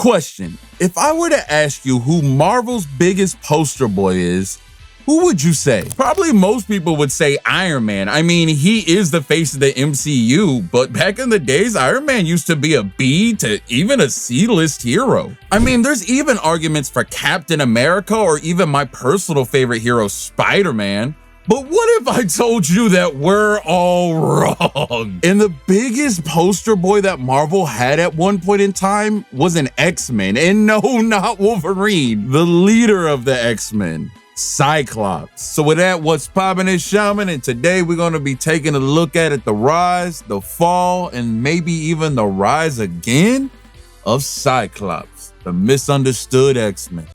Question: if I were to ask you who Marvel's biggest poster boy is, who would you say? Probably most people would say Iron Man. I mean, he is the face of the MCU, but back in the days, Iron Man used to be a B to even a C-list hero. I mean, there's even arguments for Captain America or even my personal favorite hero, Spider-Man. But what if I told you that we're all wrong? And the biggest poster boy that Marvel had at one point in time was an X-Men. And no, not Wolverine, the leader of the X-Men, Cyclops. So with that, what's poppin' is Shaman, and today we're gonna be taking a look at the rise, the fall, and maybe even the rise again of Cyclops, the misunderstood X-Men.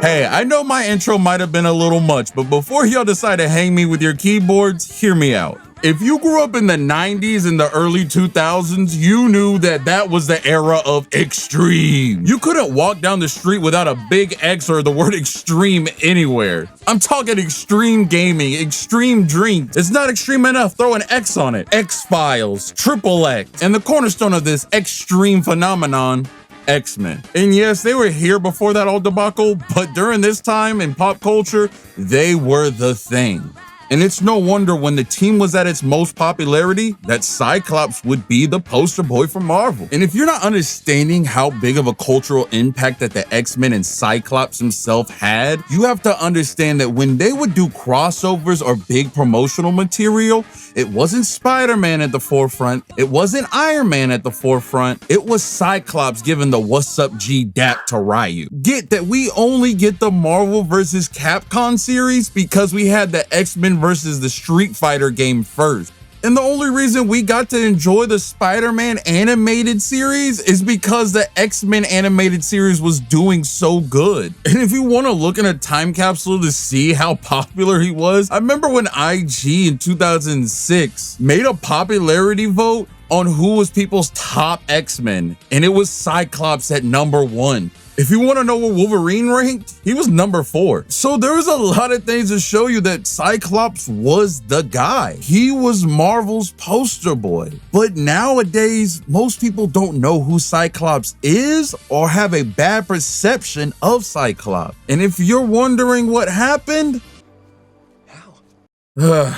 Hey, I know my intro might have been a little much, but before y'all decide to hang me with your keyboards, hear me out. If you grew up in the 90s and the early 2000s, you knew that was the era of extreme. You couldn't walk down the street without a big X or the word extreme anywhere. I'm talking extreme gaming, extreme drinks. It's not extreme enough, throw an X on it. X-Files, Triple X, and the cornerstone of this extreme phenomenon, X-Men. And yes, they were here before that old debacle, but during this time in pop culture, they were the thing. And it's no wonder when the team was at its most popularity that Cyclops would be the poster boy for Marvel. And if you're not understanding how big of a cultural impact that the X-Men and Cyclops himself had, you have to understand that when they would do crossovers or big promotional material, it wasn't Spider-Man at the forefront, it wasn't Iron Man at the forefront, it was Cyclops giving the "What's up G dap" to Ryu. Get that we only get the Marvel vs. Capcom series because we had the X-Men versus the Street Fighter game first. And the only reason we got to enjoy the Spider-Man animated series is because the X-Men animated series was doing so good. And if you want to look in a time capsule to see how popular he was, I remember when IG in 2006 made a popularity vote on who was people's top X-Men, and it was Cyclops at #1. If you want to know where Wolverine ranked, he was #4. So there's a lot of things to show you that Cyclops was the guy. He was Marvel's poster boy. But nowadays, most people don't know who Cyclops is or have a bad perception of Cyclops. And if you're wondering what happened,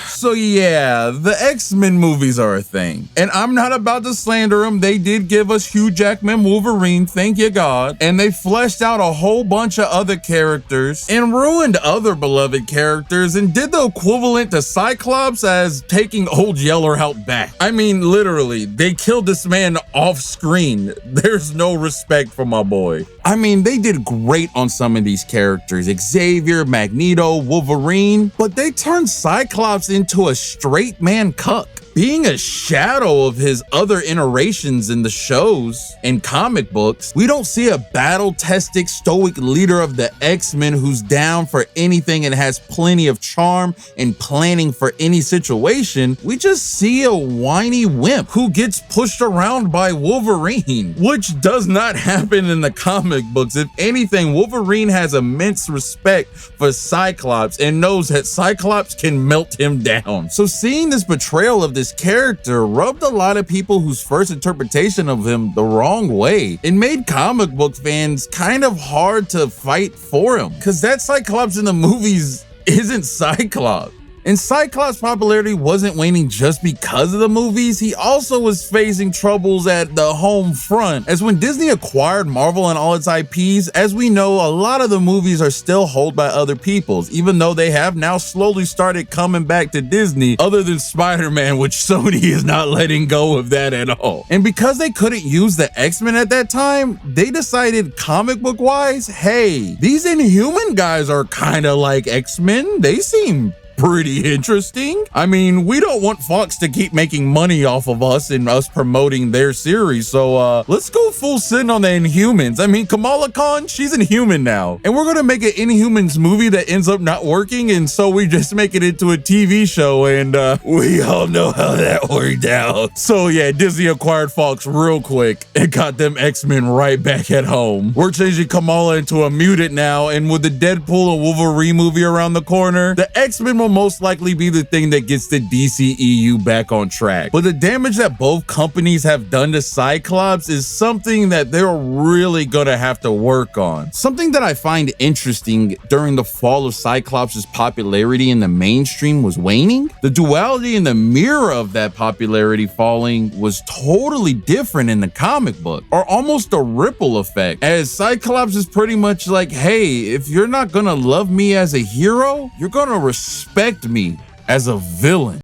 so yeah, the X-Men movies are a thing, and I'm not about to slander them. They did give us Hugh Jackman Wolverine, thank you God, and they fleshed out a whole bunch of other characters and ruined other beloved characters and did the equivalent to Cyclops as taking Old Yeller out back. I mean, literally, they killed this man off screen. There's no respect for my boy. I mean, they did great on some of these characters, Xavier, Magneto, Wolverine, but they turned Cyclops into a straight man cuck, being a shadow of his other iterations in the shows and comic books. We don't see a battle-tested, stoic leader of the X-Men who's down for anything and has plenty of charm and planning for any situation. We just see a whiny wimp who gets pushed around by Wolverine, which does not happen in the comic books. If anything, Wolverine has immense respect for Cyclops and knows that Cyclops can melt him down. So seeing this betrayal of this character rubbed a lot of people whose first interpretation of him the wrong way. It made comic book fans kind of hard to fight for him, because that Cyclops in the movies isn't Cyclops. And Cyclops' popularity wasn't waning just because of the movies. He also was facing troubles at the home front, as when Disney acquired Marvel and all its IPs, as we know, a lot of the movies are still held by other peoples, even though they have now slowly started coming back to Disney, other than Spider-Man, which Sony is not letting go of that at all. And because they couldn't use the X-Men at that time, they decided comic book wise, hey, these Inhuman guys are kind of like X-Men. They seem pretty interesting. I mean, we don't want Fox to keep making money off of us and us promoting their series, so let's go full send on the Inhumans. I mean, Kamala Khan, she's Inhuman now, and we're gonna make an Inhumans movie that ends up not working, and so we just make it into a TV show, and we all know how that worked out. So yeah, Disney acquired Fox real quick and got them X-Men right back at home. We're changing Kamala into a mutant now, and with the Deadpool and Wolverine movie around the corner, the X-Men that'll most likely be the thing that gets the DCEU back on track. But the damage that both companies have done to Cyclops is something that they're really gonna have to work on. Something that I find interesting during the fall of Cyclops' popularity in the mainstream was waning. The duality in the mirror of that popularity falling was totally different in the comic book, or almost a ripple effect, as Cyclops is pretty much like, hey, if you're not gonna love me as a hero, you're gonna respect me as a villain.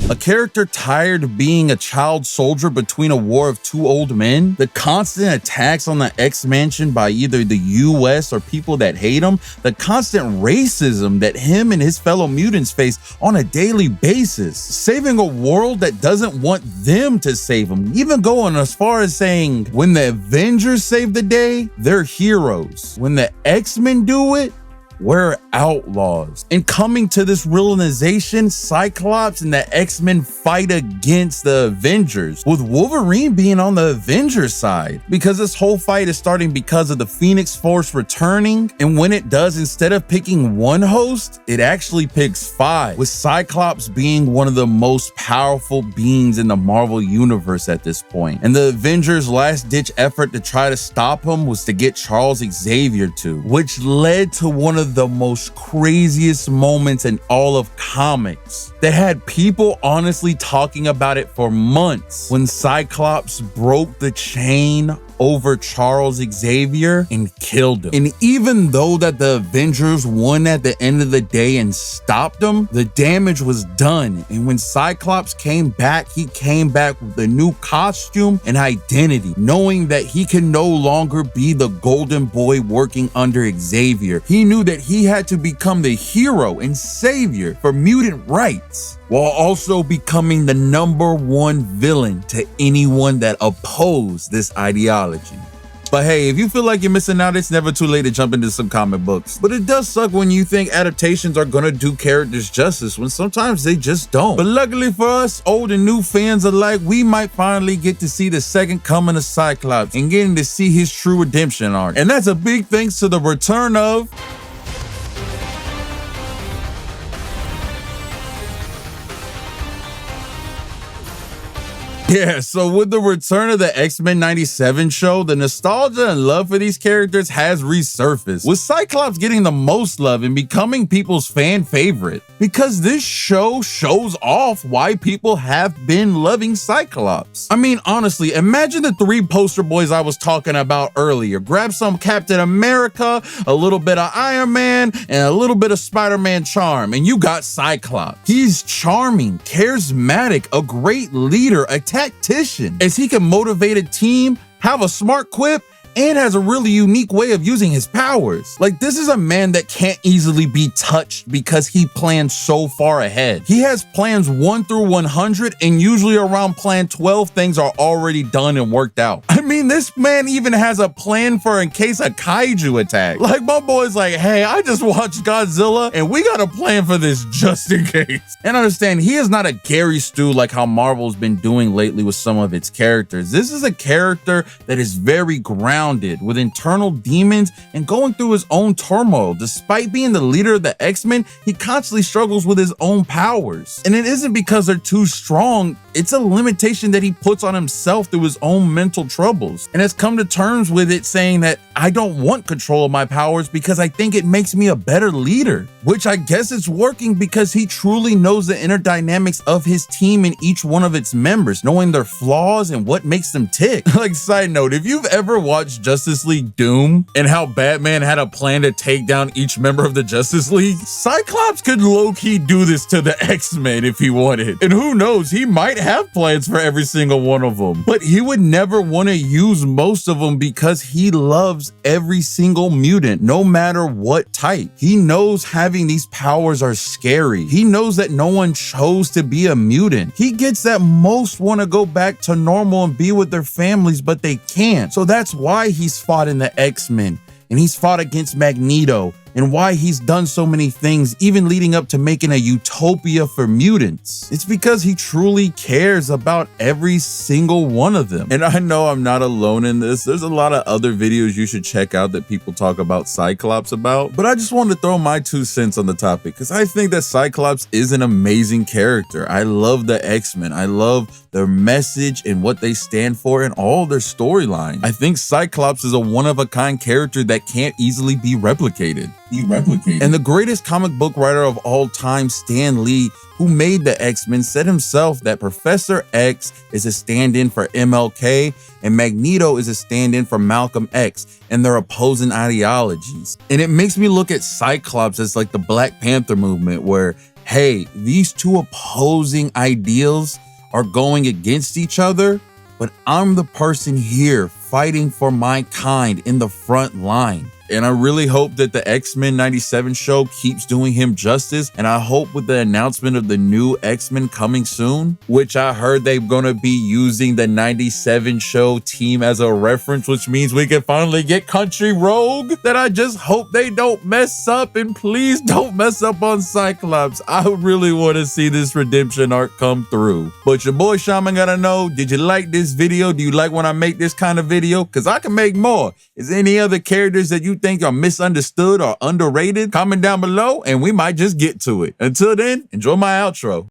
A character tired of being a child soldier between a war of two old men, the constant attacks on the X-Mansion by either the US or people that hate him, the constant racism that him and his fellow mutants face on a daily basis, saving a world that doesn't want them to save him, even going as far as saying, when the Avengers save the day, they're heroes. When the X-Men do it, we're outlaws. And coming to this realization, Cyclops and the X-Men fight against the Avengers, with Wolverine being on the Avengers side, because this whole fight is starting because of the Phoenix Force returning. And when it does, instead of picking one host, it actually picks 5, with Cyclops being one of the most powerful beings in the Marvel universe at this point. And the Avengers' last-ditch effort to try to stop him was to get Charles Xavier to, which led to one of the most craziest moments in all of comics that had people honestly talking about it for months, when Cyclops broke the chain over Charles Xavier and killed him. And even though that the Avengers won at the end of the day and stopped them, the damage was done. And when Cyclops came back, he came back with a new costume and identity, knowing that he can no longer be the golden boy working under Xavier. He knew that he had to become the hero and savior for mutant rights, while also becoming the #1 villain to anyone that opposed this ideology. But hey, if you feel like you're missing out, it's never too late to jump into some comic books. But it does suck when you think adaptations are gonna do characters justice, when sometimes they just don't. But luckily for us, old and new fans alike, we might finally get to see the second coming of Cyclops and getting to see his true redemption arc. And that's a big thanks to the return of Yeah, so with the return of the X-Men 97 show, the nostalgia and love for these characters has resurfaced, with Cyclops getting the most love and becoming people's fan favorite, because this show shows off why people have been loving Cyclops. I mean, honestly, imagine the 3 poster boys I was talking about earlier. Grab some Captain America, a little bit of Iron Man, and a little bit of Spider-Man charm, and you got Cyclops. He's charming, charismatic, a great leader, a tactician, as he can motivate a team, have a smart quip, and has a really unique way of using his powers. Like, this is a man that can't easily be touched because he plans so far ahead. He has plans 1 through 100, and usually around plan 12, things are already done and worked out. I mean, this man even has a plan for in case a kaiju attack. Like, my boy's like, hey, I just watched Godzilla, and we got a plan for this just in case. And understand, he is not a Gary Stu like how Marvel's been doing lately with some of its characters. This is a character that is very grounded, with internal demons and going through his own turmoil. Despite being the leader of the X-Men, he constantly struggles with his own powers. And it isn't because they're too strong, it's a limitation that he puts on himself through his own mental troubles, and has come to terms with it, saying that I don't want control of my powers because I think it makes me a better leader, which I guess it's working because he truly knows the inner dynamics of his team and each one of its members, knowing their flaws and what makes them tick. Like, side note, if you've ever watched Justice League Doom and how Batman had a plan to take down each member of the Justice League, Cyclops could low-key do this to the X-Men if he wanted. And who knows, he might have plans for every single one of them, but he would never want to use most of them because he loves every single mutant, no matter what type. He knows having these powers are scary. He knows that no one chose to be a mutant. He gets that most want to go back to normal and be with their families, but they can't. So that's why he's fought in the X-Men, and he's fought against Magneto and why he's done so many things, even leading up to making a utopia for mutants. It's because he truly cares about every single one of them. And I know I'm not alone in this. There's a lot of other videos you should check out that people talk about Cyclops about, but I just wanted to throw my 2 cents on the topic because I think that Cyclops is an amazing character. I love the X-Men. I love their message and what they stand for and all their storyline. I think Cyclops is a one-of-a-kind character that can't easily be replicated. And the greatest comic book writer of all time, Stan Lee, who made the X-Men, said himself that Professor X is a stand-in for MLK and Magneto is a stand-in for Malcolm X and their opposing ideologies. And it makes me look at Cyclops as like the Black Panther movement where, hey, these 2 opposing ideals are going against each other, but I'm the person here fighting for my kind in the front line. And I really hope that the X-Men 97 show keeps doing him justice. And I hope with the announcement of the new X-Men coming soon, which I heard they're gonna be using the 97 show team as a reference, which means we can finally get Country Rogue, that I just hope they don't mess up, and please don't mess up on Cyclops. I really want to see this redemption arc come through. But your boy Shaman gotta know, did you like this video? Do you like when I make this kind of video? Because I can make more. Is there any other characters that you think are misunderstood or underrated? Comment down below and we might just get to it. Until then, enjoy my outro.